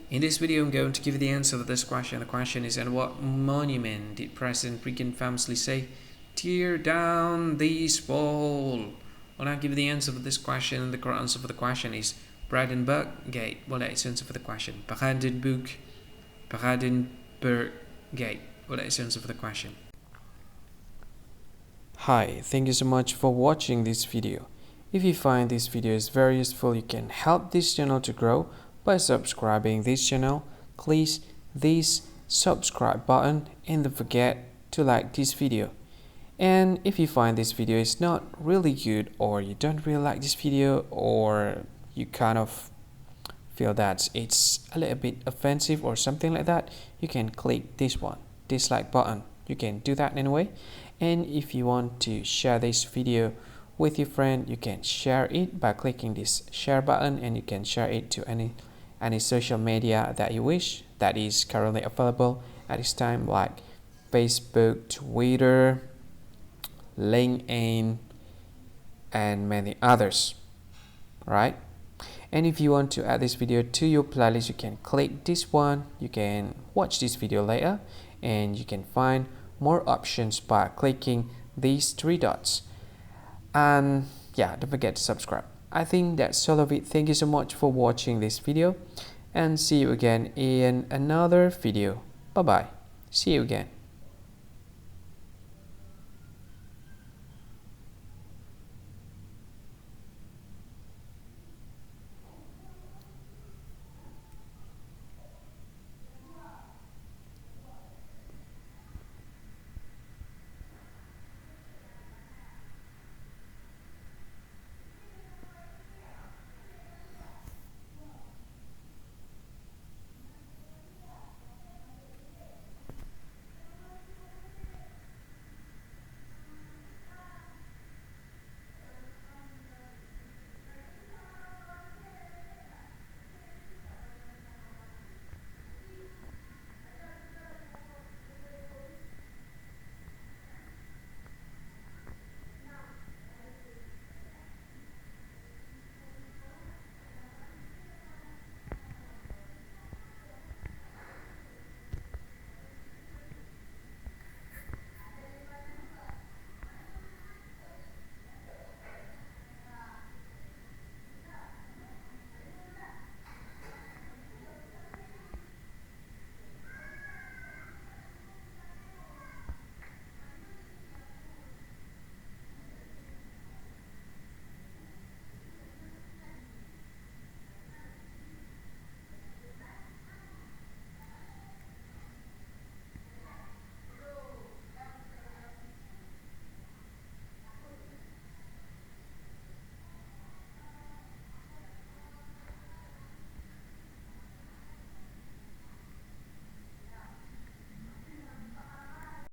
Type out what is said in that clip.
In this video, I'm going to give you the answer to this question. The question is, at what monument did President Reagan famously say, "Tear down this wall"? Well, I'll give you the answer for this question, and the correct answer for the question is Brandenburg Gate. Well, that's the answer for the question. Brandenburg Gate. Well, that's the answer for the question. Hi, thank you so much for watching this video. If you find this video is very useful, you can help this channel to grow by subscribing this channel. Click this subscribe button and don't forget to like this video. And if you find this video is not really good, or you don't really like this video, or you kind of feel that it's a little bit offensive or something like that, you can click this one, dislike button. You can do that anyway. And if you want to share this video with your friend, you can share it by clicking this share button, and you can share it to any social media that you wish that is currently available at this time, like Facebook, Twitter, LinkedIn, and many others, right? And if you want to add this video to your playlist, you can click this one. You can watch this video later, and you can find more options by clicking these three dots. And yeah, don't forget to subscribe. I think that's all of it. Thank you so much for watching this video, and see you again in another video. Bye bye. See you again.